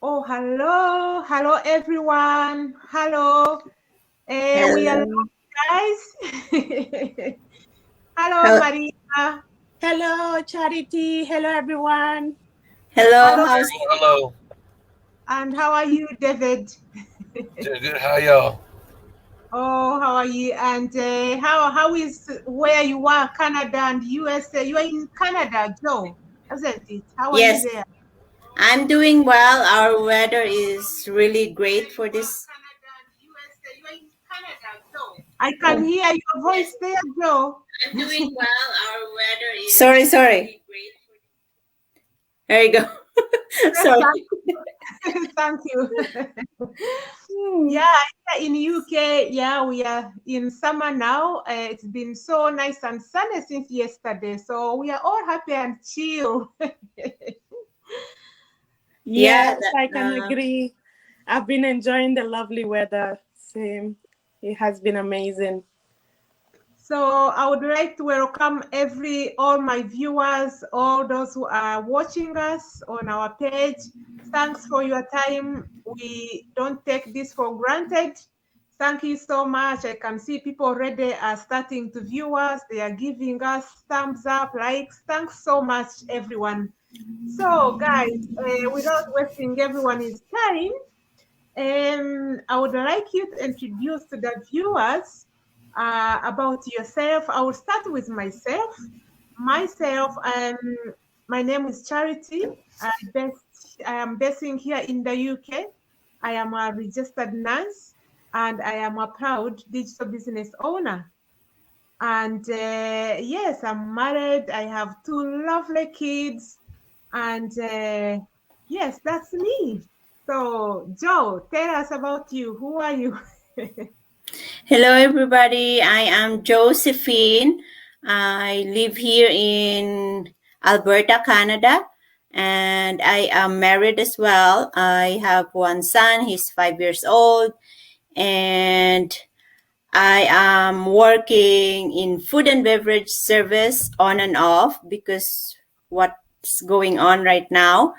Oh, hello. Hello, everyone. Hello. We are Hello. live, guys. Hello, Hello. Maria. Hello, Charity. Hello, everyone. Hello. Hello, How's Hello. and how are you, David? Doing good. How y'all? Oh, how are you? And how is where you are, Canada and USA? You are in Canada, Joe, isn't it? How are you Yes, there? I'm doing well. Our weather is really great for this. I can Oh, hear your voice there, Joe. I'm doing well. Our weather is sorry. There you go. Sorry. Thank you. Hmm. Yeah, here in UK, yeah, we are in summer now. It's been so nice and sunny since yesterday, so we are all happy and chill. Yeah. Yes, I can agree. I've been enjoying the lovely weather. Same. It has been amazing. So I would like to welcome all my viewers, all those who are watching us on our page. Thanks for your time. We don't take this for granted. Thank you so much. I can see people already are starting to view us. They are giving us thumbs up, likes. Thanks so much, everyone. So, guys, without wasting everyone's time, I would like you to introduce to the viewers about yourself. I will start with myself. Myself, my name is Charity. I am basing here in the UK. I am a registered nurse and I am a proud digital business owner. And yes, I'm married. I have two lovely kids. And yes, that's me. So, Joe, tell us about you. Who are you? Hello, everybody. I am Josephine. I live here in Alberta, Canada, and I am married as well. I have one son. He's 5 years old, and I am working in food and beverage service on and off because what's going on right now.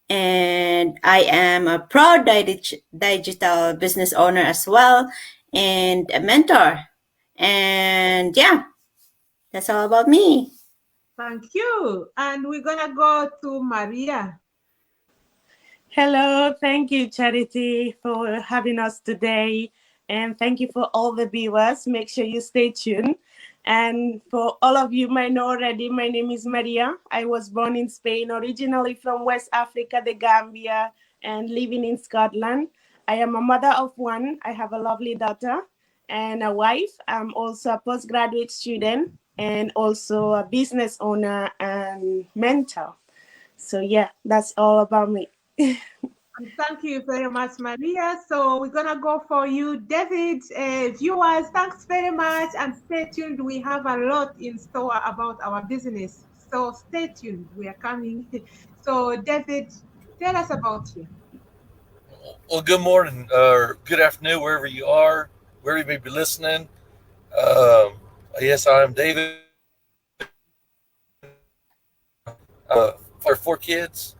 And I am a proud digital business owner as well and a mentor. And yeah, that's all about me. Thank you. And we're going to go to Maria. Hello. Thank you, Charity, for having us today. And thank you for all the viewers. Make sure you stay tuned. And for all of you might know already, my name is Maria. I was born in Spain, originally from West Africa, the Gambia, and living in Scotland. I am a mother of one. I have a lovely daughter and a wife. I'm also a postgraduate student and also a business owner and mentor. So yeah, that's all about me. And thank you very much, Maria. So we're going to go for you, David. Viewers, thanks very much. And stay tuned. We have a lot in store about our business. So stay tuned. We are coming. So, David, tell us about you. Well, good morning or good afternoon, wherever you are, wherever you may be listening. Um, yes, I am David. Father of four kids,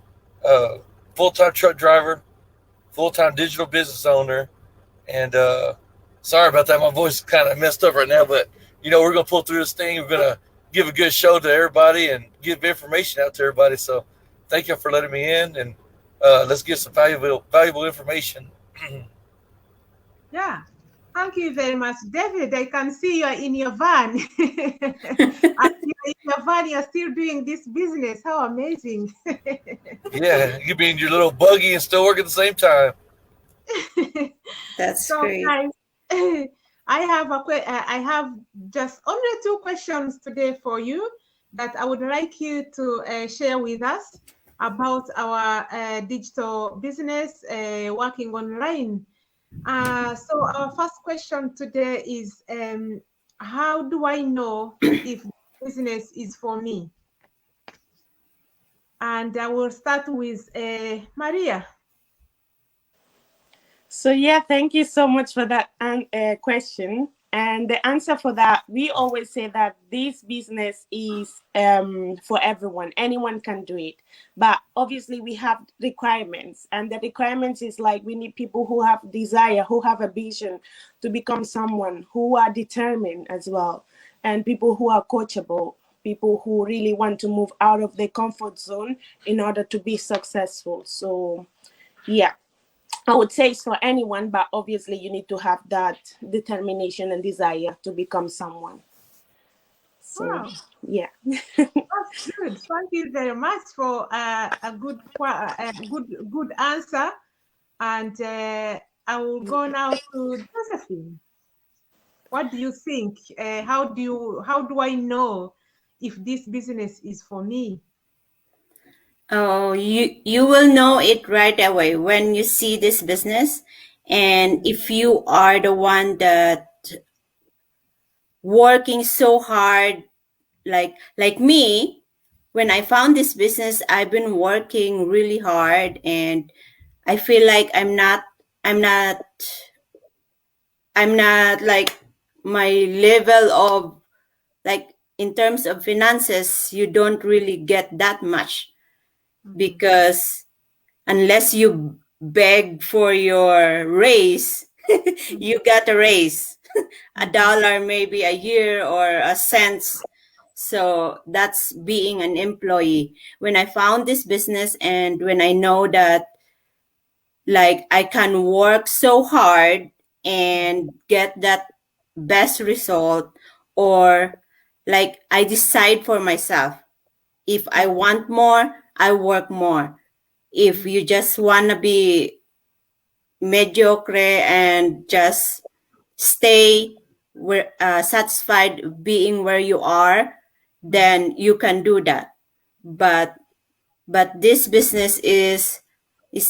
full-time truck driver, full-time digital business owner, and sorry about that. My voice is kind of messed up right now, but we're gonna pull through this thing. We're gonna give a good show to everybody and give information out to everybody. So, thank you for letting me in, and let's get some valuable information. Yeah. Thank you very much, David. I can see you are in your van. And you're in your van, you're still doing this business. How amazing. Yeah, you be in your little buggy and still work at the same time. That's So, great. guys, I have just only two questions today for you that I would like you to share with us about our digital business working online. So our first question today is, how do I know if business is for me? And I will start with Maria. So yeah, thank you so much for that question. And the answer for that, we always say that this business is for everyone. Anyone can do it. But obviously we have requirements. And the requirements is like we need people who have desire, who have a vision to become someone, who are determined as well. And people who are coachable, people who really want to move out of their comfort zone in order to be successful. So yeah, I would say it's for anyone, but obviously you need to have that determination and desire to become someone. So Wow. yeah. That's good. Thank you very much for a good answer. And I will go now to Josephine. What do you think? How do I know if this business is for me? Oh, you will know it right away when you see this business, and if you are the one that working so hard, like me, when I found this business, I've been working really hard, and I feel like I'm not like my level of, like, in terms of finances, you don't really get that much, because unless you beg for your raise, you got a raise, $1 maybe a year or a cents. So that's being an employee. When I found this business and when I know that, like, I can work so hard and get that best result, or like I decide for myself, if I want more, I work more. If you just want to be mediocre and just stay satisfied being where you are, then you can do that. But this business is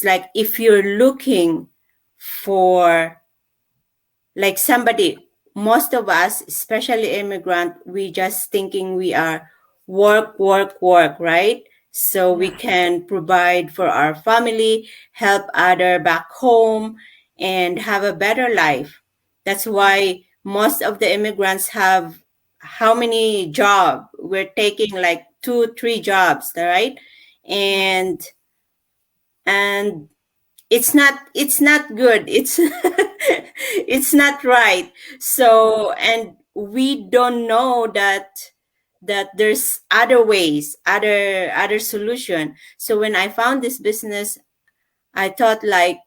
like, if you're looking for like somebody, most of us, especially immigrant, we just thinking we are work, right? So we can provide for our family, help other back home, and have a better life. That's why most of the immigrants have how many jobs? We're taking like 2-3 jobs, right? And it's not good. It's not right. So, and we don't know that there's other ways, other solution. So when I found this business, I thought, like,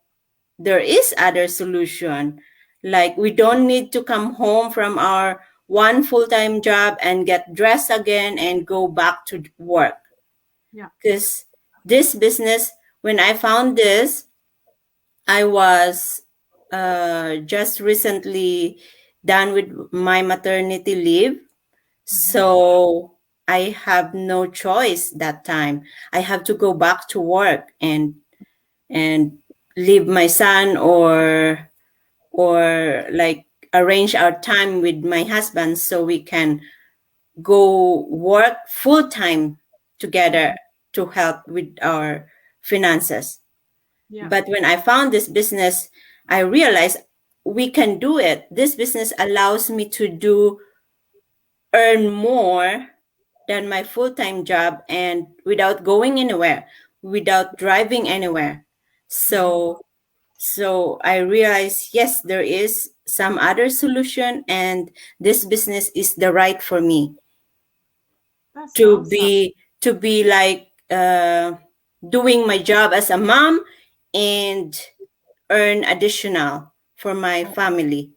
there is other solution. Like, we don't need to come home from our one full-time job and get dressed again and go back to work. Yeah. Because this business, when I found this, I was just recently done with my maternity leave. So I have no choice that time. I have to go back to work and leave my son, or like arrange our time with my husband so we can go work full time together to help with our finances. Yeah. But when I found this business, I realized we can do it. This business allows me to earn more than my full-time job, and without going anywhere, without driving anywhere. So I realized, yes, there is some other solution, and this business is the right for me. That's to awesome. be like doing my job as a mom and earn additional for my family,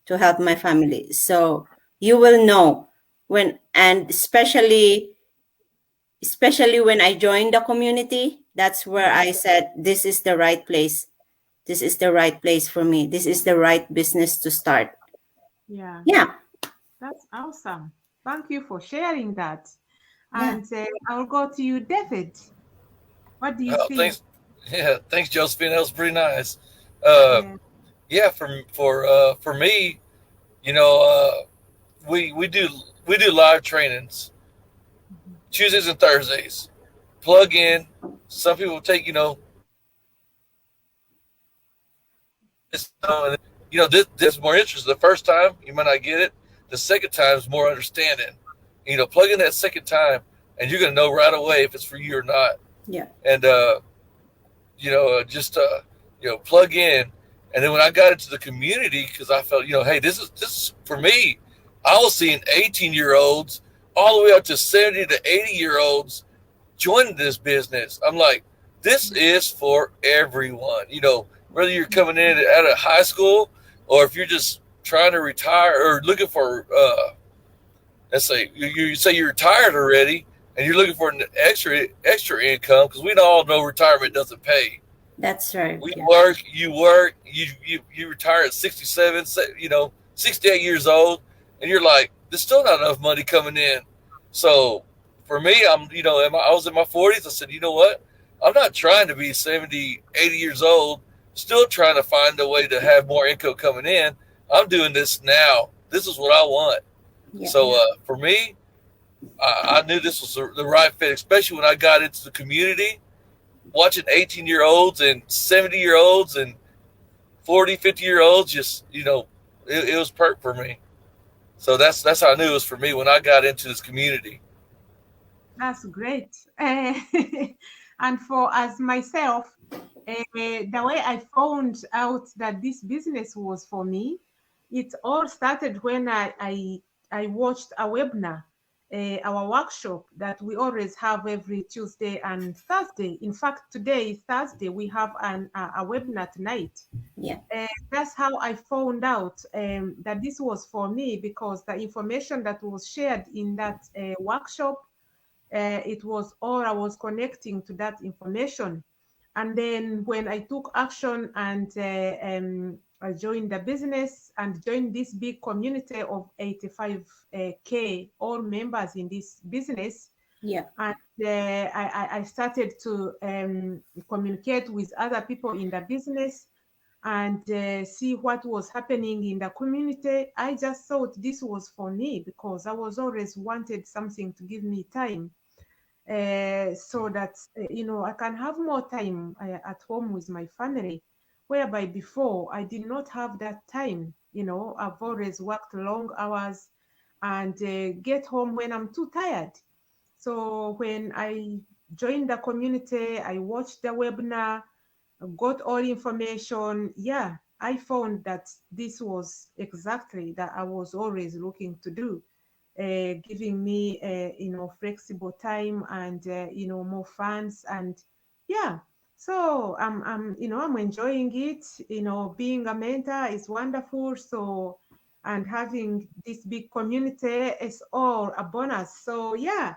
to help my family. So you will know when, and especially when I joined the community, that's where I said, this is the right place. This is the right place for me. This is the right business to start. Yeah. Yeah. That's awesome. Thank you for sharing that. Yeah. And I'll go to you, David. What do you think? Thanks, Josephine. That was pretty nice. Yeah. For me, you know, we do live trainings Tuesdays and Thursdays. Plug in. Some people take, this is more interest. The first time you might not get it. The second time is more understanding. Plug in that second time, and you're gonna know right away if it's for you or not. Yeah. And just plug in. And then when I got into the community, because I felt, hey, this is for me. I was seeing 18-year-olds all the way up to 70 to 80-year-olds joining this business. I'm like, this is for everyone. Whether you're coming in out of high school or if you're just trying to retire or looking for, let's say you say you're retired already and you're looking for an extra income, because we all know retirement doesn't pay. That's right. You work, you retire at 67, 68 years old, and you're like, there's still not enough money coming in. So for me, I was in my 40s. I said, you know what? I'm not trying to be 70, 80 years old, still trying to find a way to have more income coming in. I'm doing this now. This is what I want. Yeah. So for me, I knew this was the right fit, especially when I got into the community, watching 18-year-olds and 70-year-olds and 40, 50-year-olds. Just, it was perfect for me. So that's how I knew it was for me when I got into this community. That's great. And for as myself, the way I found out that this business was for me, it all started when I watched a webinar, our workshop that we always have every Tuesday and Thursday. In fact, today is Thursday. We have a webinar tonight. Yeah. That's how I found out that this was for me, because the information that was shared in that workshop, it was all I was connecting to that information. And then when I took action and I joined the business and joined this big community of 85K, all members in this business. Yeah. And I started to communicate with other people in the business and see what was happening in the community. I just thought this was for me, because I was always wanted something to give me time. So that, I can have more time at home with my family, whereby before I did not have that time. I've always worked long hours and get home when I'm too tired. So when I joined the community, I watched the webinar, got all information. Yeah, I found that this was exactly that I was always looking to do. Giving me, flexible time and, more funds. And yeah, so I'm enjoying it. Being a mentor is wonderful. So, and having this big community is all a bonus. So yeah,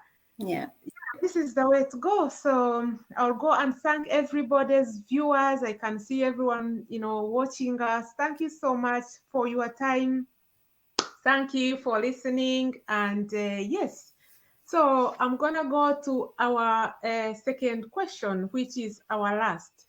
this is the way to go. So I'll go and thank everybody's viewers. I can see everyone, watching us. Thank you so much for your time. Thank you for listening. And yes, so I'm gonna go to our second question, which is our last.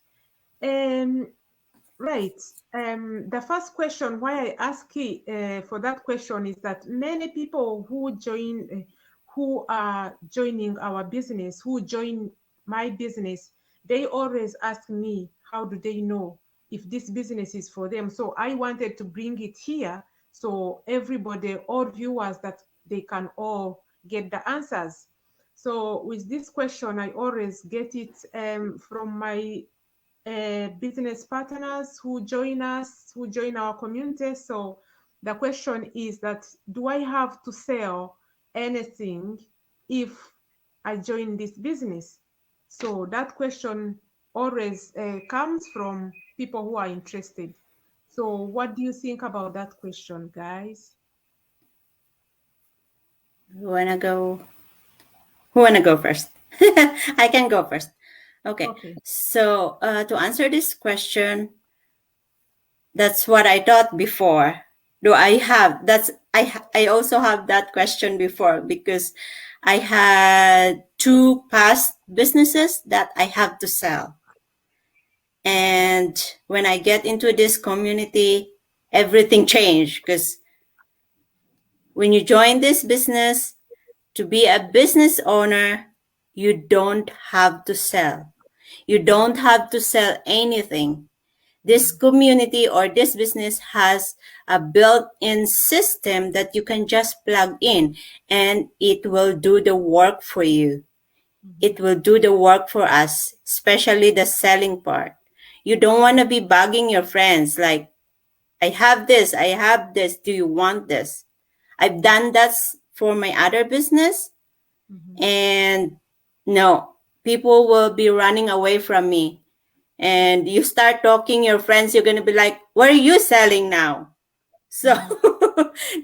Right. The first question, why I ask for that question, is that many people who are joining our business, who join my business, they always ask me, how do they know if this business is for them? So I wanted to bring it here, so everybody, all viewers, that they can all get the answers. So with this question, I always get it from my business partners who join us, who join our community. So the question is that, do I have to sell anything if I join this business? So that question always comes from people who are interested. So what do you think about that question, guys? Who wanna go first? I can go first. Okay. So to answer this question, that's what I thought before. I also have that question before, because I had 2 past businesses that I have to sell. And when I get into this community, everything changed, because when you join this business, to be a business owner, you don't have to sell. You don't have to sell anything. this community or this business has a built-in system that you can just plug in and it will do the work for you. It will do the work for us, especially the selling part. You don't want to be bugging your friends like, I have this, do you want this? I've done that for my other business, and no, people will be running away from me. And you start talking your friends, you're going to be like, what are you selling now? So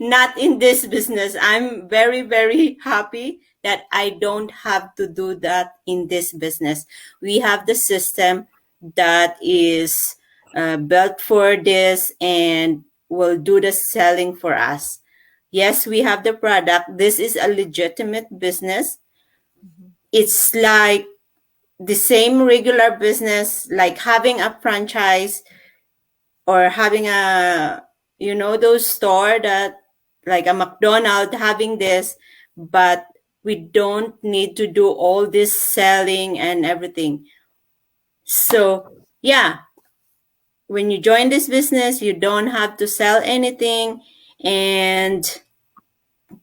not in this business. I'm very, very happy that I don't have to do that in this business. We have the system that is built for this and will do the selling for us. Yes, we have the product. This is a legitimate business. It's like the same regular business, like having a franchise or having a, those store that like a McDonald's having this, but we don't need to do all this selling and everything. So yeah, when you join this business, you don't have to sell anything. And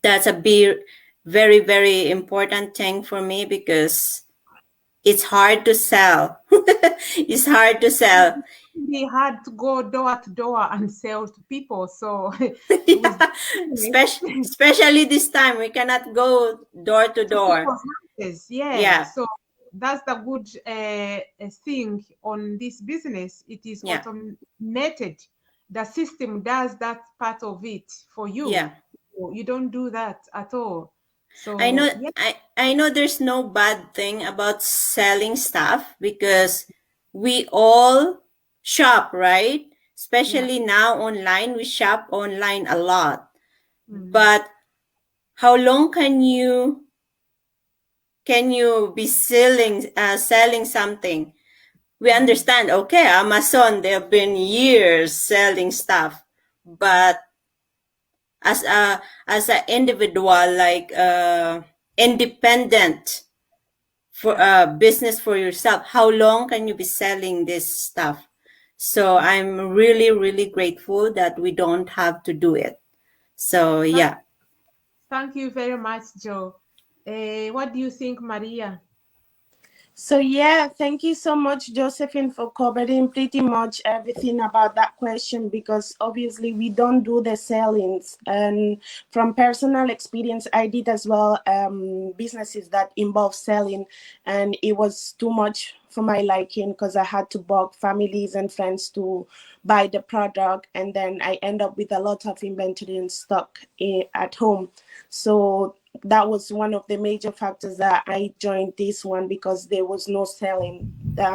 that's a very, very important thing for me because it's hard to sell. It's hard to sell. We had to go door to door and sell to people. So yeah. Especially this time, we cannot go door to door. Yeah. So that's the good thing on this business. It is automated. The system does that part of it for you. Yeah. You don't do that at all. So I know I know there's no bad thing about selling stuff because we all shop, right? Especially now online, we shop online a lot. But how long can you be selling something? We understand, okay, Amazon, they've been years selling stuff, but as an individual, like independent for business for yourself, how long can you be selling this stuff? So I'm really, really grateful that we don't have to do it. So yeah. Thank you very much, Joe. What do you think, Maria? So yeah, thank you so much, Josephine, for covering pretty much everything about that question, because obviously we don't do the sellings. And from personal experience, I did as well businesses that involve selling, and it was too much for my liking because I had to bug families and friends to buy the product, and then I end up with a lot of inventory and stock at home. So that was one of the major factors that I joined this one, because there was no selling.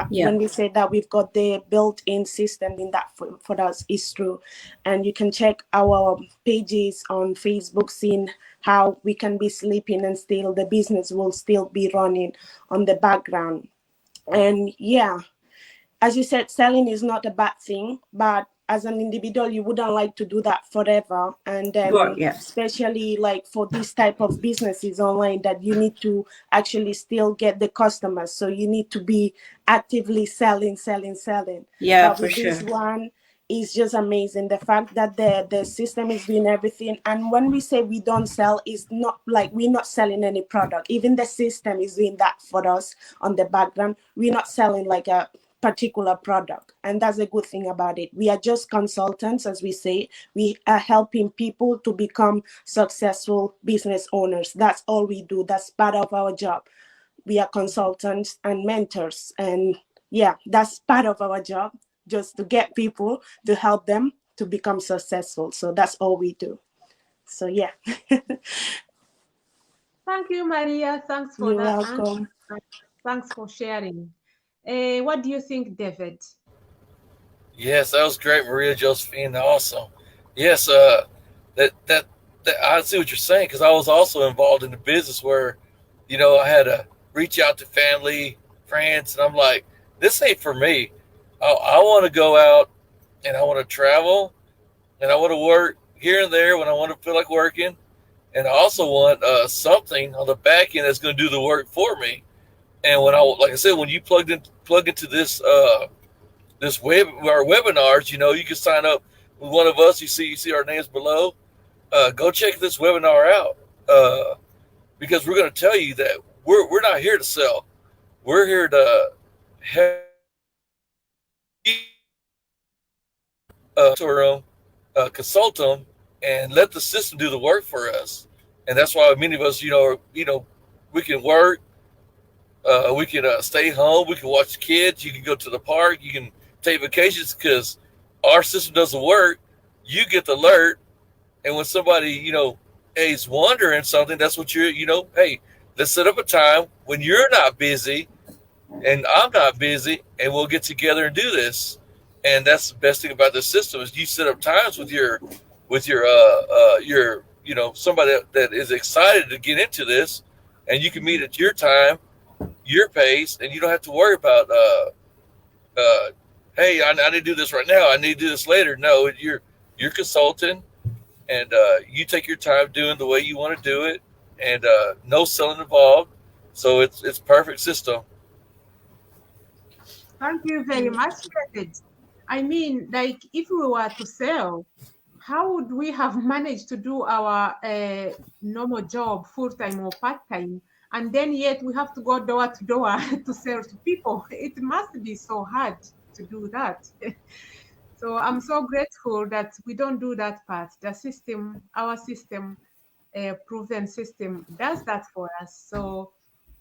When we say that we've got the built-in system in that for us, is true. And you can check our pages on Facebook, seeing how we can be sleeping and still the business will still be running on the background. And yeah, as you said, selling is not a bad thing, but as an individual, you wouldn't like to do that forever. And then especially like for this type of businesses online, that you need to actually still get the customers. So you need to be actively selling. Yeah, but for sure. This one is just amazing. The fact that the system is doing everything. And when we say we don't sell, it's not like we're not selling any product. Even the system is doing that for us on the background. We're not selling like a particular product, and that's a good thing about it. We are just consultants, as we say. We are helping people to become successful business owners. That's all we do. That's part of our job. We are consultants and mentors, and yeah, that's part of our job, just to get people, to help them to become successful. So that's all we do. So yeah. Thank you, Maria. Thanks for You're that. welcome. Thanks for sharing. What do you think, David? Yes, that was great, Maria, Josephine. Awesome. Yes, that I see what you're saying, because I was also involved in the business where, I had to reach out to family, friends, and I'm like, this ain't for me. I want to go out and I want to travel and I want to work here and there when I want to feel like working, and I also want something on the back end that's going to do the work for me. And when like I said, when you plug into this our webinars, you can sign up with one of us. You see our names below. Go check this webinar out, because we're going to tell you that we're not here to sell. We're here to help consult them and let the system do the work for us. And that's why many of us, we can work, we can stay home, we can watch the kids, you can go to the park, you can take vacations, because our system doesn't work. You get the alert, and when somebody, is wondering something, that's what hey, let's set up a time when you're not busy and I'm not busy, and we'll get together and do this. And that's the best thing about the system is you set up times with your somebody that is excited to get into this, and you can meet at your time, your pace, and you don't have to worry about hey, I need to do this right now, I need to do this later. No, you're consulting, and you take your time doing the way you want to do it, and no selling involved. So it's perfect system. Thank you very much, David. I mean, like, if we were to sell, how would we have managed to do our normal job, full-time or part-time? And then yet we have to go door to door to sell to people. It must be so hard to do that. So I'm so grateful that we don't do that part. The system, our system, proven system, does that for us. So,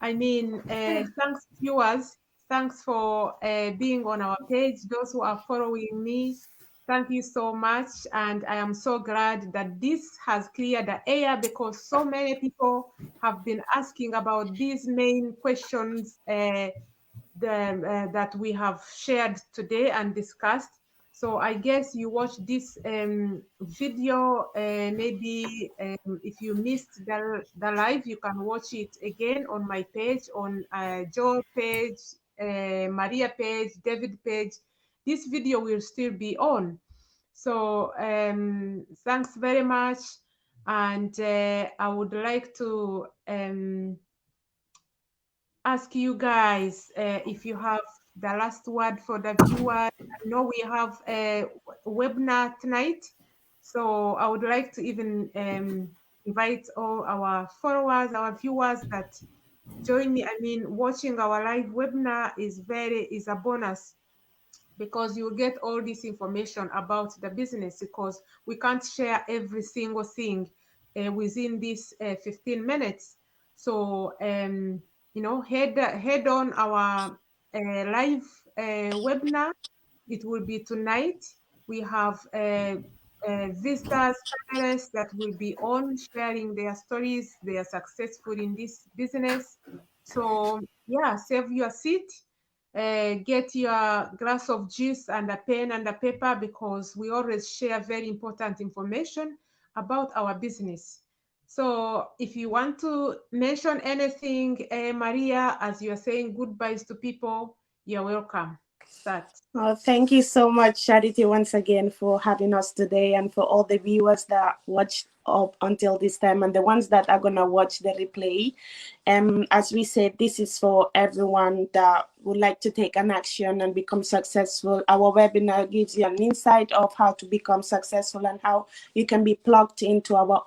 I mean, thanks viewers. Thanks for being on our page. Those who are following me, thank you so much. And I am so glad that this has cleared the air, because so many people have been asking about these main questions that we have shared today and discussed. So I guess you watched this video, maybe if you missed the live, you can watch it again on my page, on Joe page, Maria page, David page. This video will still be on. So thanks very much. And I would like to ask you guys if you have the last word for the viewers. I know we have a webinar tonight, so I would like to even invite all our followers, our viewers that join me. I mean, watching our live webinar is a bonus, because you will get all this information about the business, because we can't share every single thing within these 15 minutes. So, head on our live webinar. It will be tonight. We have visitors, panelists that will be on sharing their stories. They are successful in this business. So yeah, save your seat. Get your glass of juice and a pen and a paper, because we always share very important information about our business. So if you want to mention anything, Maria, as you are saying goodbyes to people, you're welcome. Start. Thank you so much, Charity, once again for having us today, and for all the viewers that watched up until this time and the ones that are going to watch the replay. As we said, this is for everyone that would like to take an action and become successful. Our webinar gives you an insight of how to become successful and how you can be plugged into our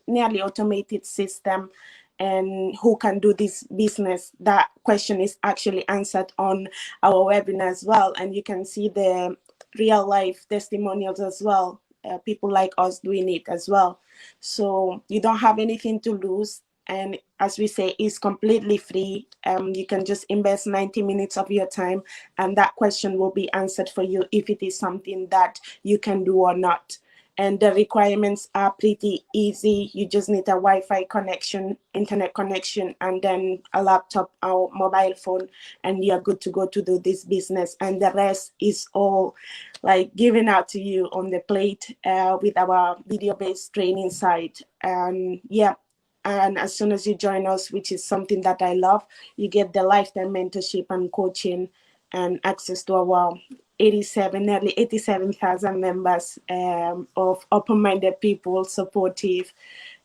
nearly automated system, and who can do this business. That question is actually answered on our webinar as well, and you can see the real life testimonials as well, people like us doing it as well. So you don't have anything to lose, and as we say, it's completely free. You can just invest 90 minutes of your time, and that question will be answered for you if it is something that you can do or not. And the requirements are pretty easy. You just need a Wi-Fi connection, internet connection, and then a laptop or mobile phone, and you're good to go to do this business. And the rest is all like given out to you on the plate with our video-based training site. And yeah, and as soon as you join us, which is something that I love, you get the lifetime mentorship and coaching and access to our nearly 87,000 members of open-minded people, supportive.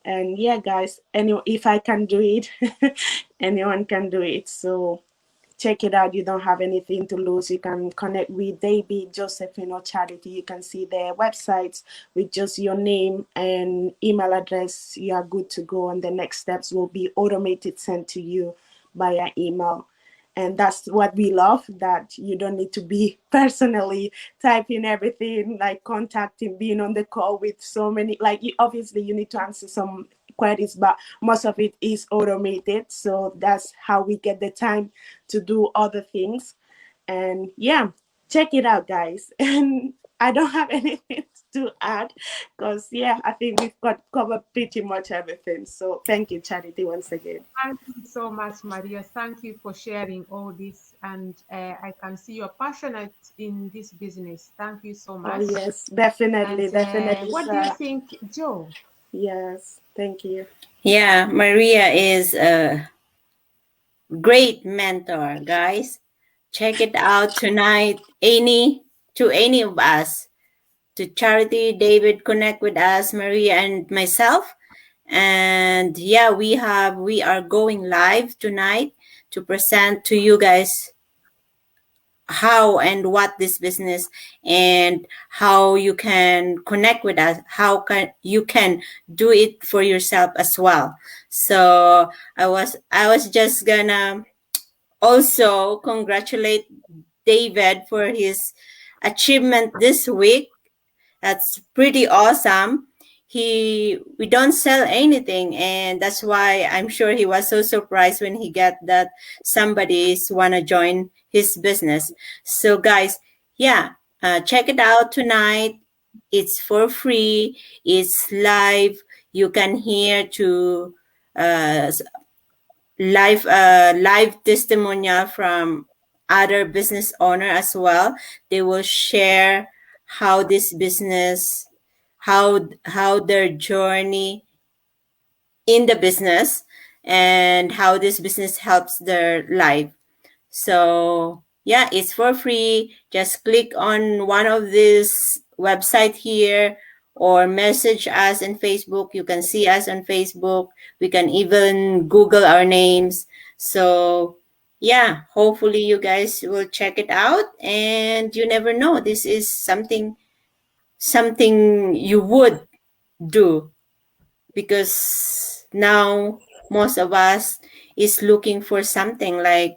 And yeah, guys, if I can do it, anyone can do it. So check it out. You don't have anything to lose. You can connect with David, Josephine, or Charity. You can see their websites with just your name and email address. You are good to go, and the next steps will be automated sent to you via email. And that's what we love, that you don't need to be personally typing everything, like contacting, being on the call with so many, like obviously you need to answer some queries, but most of it is automated. So that's how we get the time to do other things. And yeah, check it out, guys. And I don't have anything to add because I think we've covered pretty much everything. So thank you, Charity, once again. Thank you so much, Maria. Thank you for sharing all this. And I can see you're passionate in this business. Thank you so much. Oh, yes, definitely, And, definitely. what do you think, Joe? Yes, thank you. Yeah, Maria is a great mentor, guys. Check it out tonight. To any of us, to Charity, David, connect with us, Maria and myself. And yeah, we are going live tonight to present to you guys how and what this business and how you can connect with us, how you can do it for yourself as well. So I was just gonna also congratulate David for his achievement this week. That's pretty awesome. We don't sell anything, and that's why I'm sure he was so surprised when he got that somebody's wanna join his business. So guys, check it out tonight. It's for free. It's live. You can hear to live testimonial from other business owner as well. They will share how this business, how their journey in the business and how this business helps their life. So it's for free. Just click on one of these website here or message us on Facebook. You can see us on Facebook. We can even Google our names. So hopefully you guys will check it out, and you never know, this is something you would do, because now most of us is looking for something like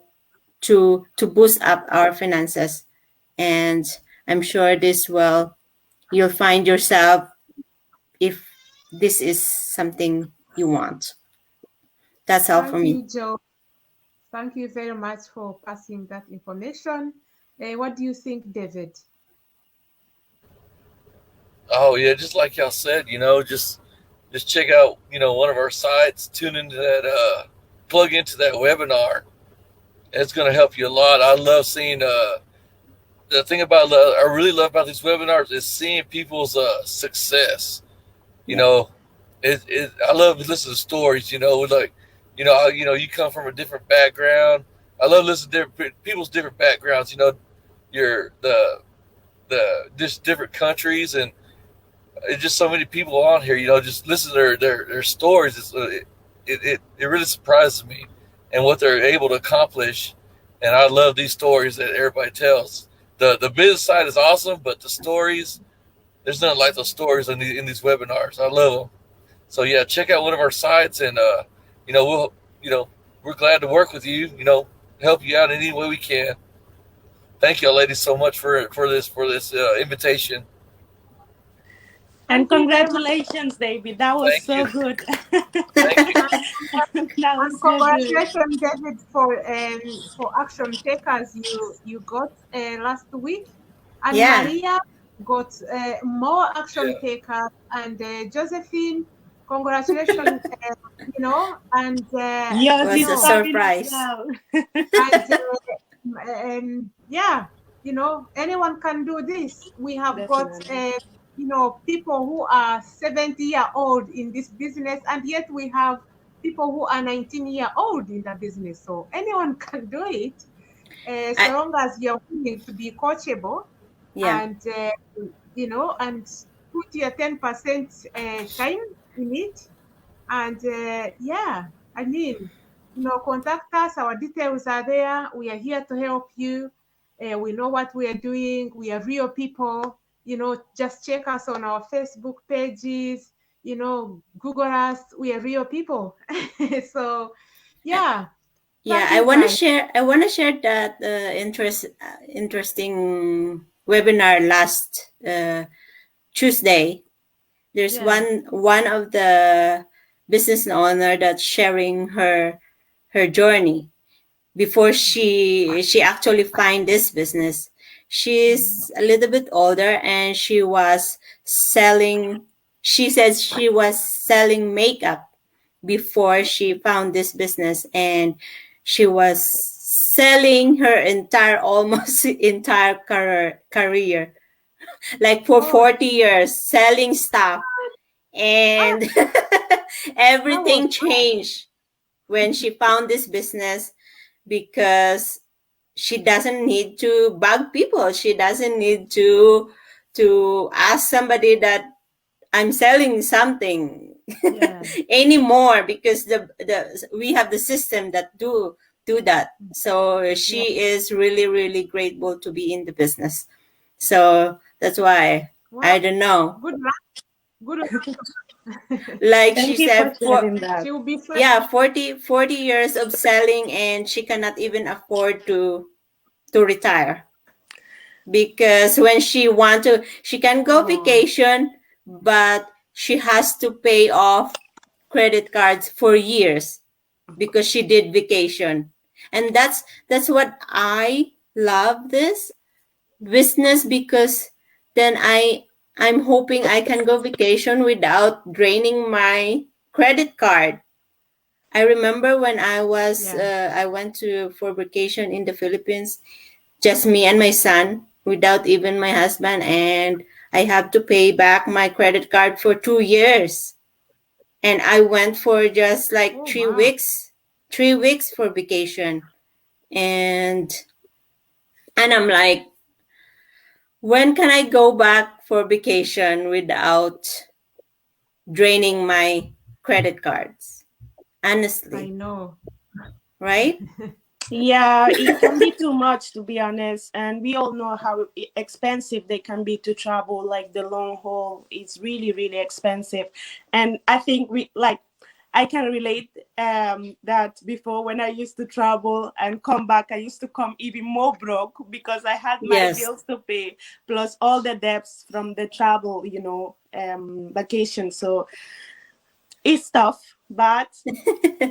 to boost up our finances. And I'm sure you'll find yourself if this is something you want. That's all for me. Thank you, Joe. Thank you very much for passing that information. What do you think, David? Oh yeah, just like y'all said, just check out, one of our sites, tune into that, plug into that webinar. It's going to help you a lot. I love seeing, the thing I really love about these webinars is seeing people's success. I love listening to stories, like, you come from a different background. I love listening to people's different backgrounds, just different countries, and it's just so many people on here, just listen to their stories. It really surprises me and what they're able to accomplish. And I love these stories that everybody tells. The business side is awesome, but the stories, there's nothing like those stories in these webinars. I love them. So check out one of our sites, and we're glad to work with you. Help you out in any way we can. Thank you, ladies, so much for this invitation. And congratulations, David. That was so good. Thank you. And congratulations, David, for Action Takers you got last week. And Maria got more Action Takers. And Josephine, congratulations, and yours is a surprise. And anyone can do this. We have got people who are 70-year-old in this business, and yet we have people who are 19-year-old in the business. So anyone can do it, so long as you're willing to be coachable, and and put your 10% time in it. And contact us. Our details are there. We are here to help you. We know what we are doing. We are real people. Just check us on our Facebook pages. Google us. We are real people. So, yeah. Yeah, Thank you, guys. I want to share that interesting webinar last Tuesday. There's Yeah. one of the business owner that's sharing her journey before she actually find this business. She's a little bit older and she says she was selling makeup before she found this business, and she was selling her almost entire career, like for Oh. 40 years selling stuff, and everything changed when she found this business, because she doesn't need to bug people. She doesn't need to ask somebody that I'm selling something Yeah. anymore, because we have the system that do that. So she is really, really grateful to be in the business. So that's why, I don't know. Good luck. Good luck. Like Thank she you said, for sharing that. She will be first. yeah, 40 years of selling, and she cannot even afford to retire, because when she can go vacation, but she has to pay off credit cards for years because she did vacation. And that's what I love this business, because then I'm hoping I can go vacation without draining my credit card. I remember when I was I went for vacation in the Philippines, just me and my son, without even my husband, and I have to pay back my credit card for 2 years. And I went for just like 3 weeks for vacation. And I'm like, when can I go back for vacation without draining my credit cards? Honestly. I know. Right? Yeah, it can be too much, to be honest. And we all know how expensive they can be to travel. Like the long haul is really, really expensive. And I think I can relate that before, when I used to travel and come back, I used to come even more broke because I had my bills to pay, plus all the debts from the travel, vacation. So it's tough, but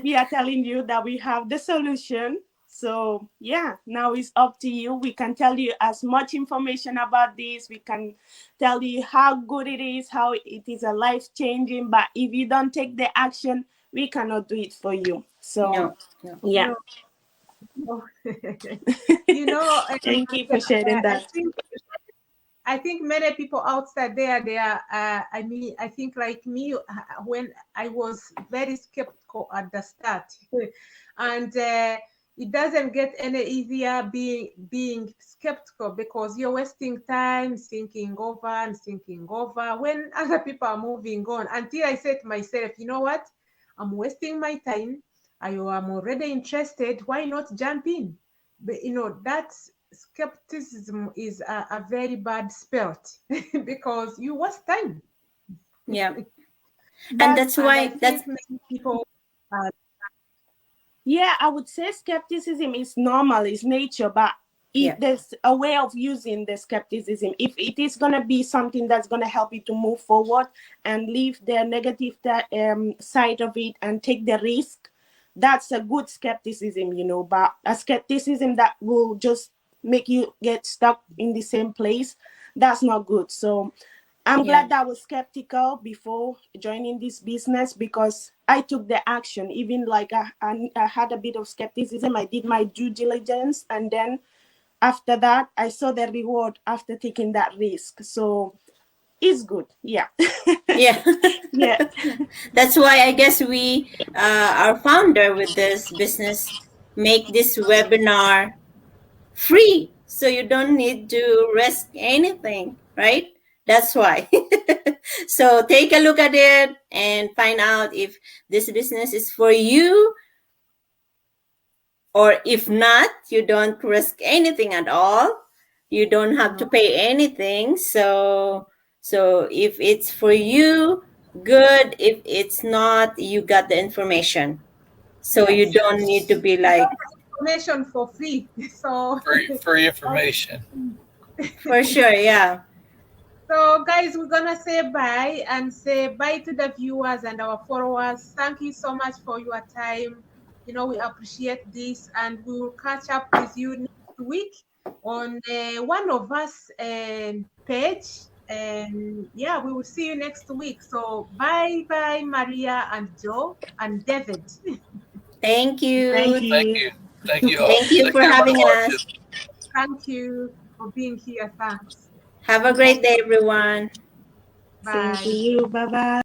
we are telling you that we have the solution. So yeah, now it's up to you. We can tell you as much information about this. We can tell you how good it is, how it is a life-changing. But if you don't take the action, we cannot do it for you. So yeah. No. Thank you for sharing that. I think many people outside there, they are, I think like me, when I was very skeptical at the start, and it doesn't get any easier being skeptical, because you're wasting time thinking over when other people are moving on, until I said to myself, you know what? I'm wasting my time. I am already interested. Why not jump in? But that's skepticism is a very bad spirit because you waste time. Yeah. And that's why many people yeah, I would say skepticism is normal, it's nature, but there's a way of using the skepticism. If it is going to be something that's going to help you to move forward and leave the negative side of it and take the risk, that's a good skepticism, but a skepticism that will just make you get stuck in the same place, that's not good. So I'm glad that I was skeptical before joining this business, because I took the action. Even like I had a bit of skepticism. I did my due diligence, and then after that, I saw the reward after taking that risk. So it's good. Yeah. Yeah. That's why I guess we, our founder with this business, make this webinar free, so you don't need to risk anything, right? That's why. So take a look at it and find out if this business is for you. or if not, you don't risk anything at all. You don't have to pay anything. So if it's for you, good. If it's not, you got the information. So you don't need to be like, Information for free. So free information. for sure, yeah. So guys, we're gonna say bye and say bye to the viewers and our followers. Thank you so much for your time. You know, we appreciate this, and we will catch up with you next week on One of Us page. And yeah, we will see you next week. So bye Maria and Joe and David. Thank you. Thank you. Thank you. Thank you all. Thank you for having us. Thank you for being here. Thanks. Have a great day, everyone. Bye. Same to you. Bye-bye.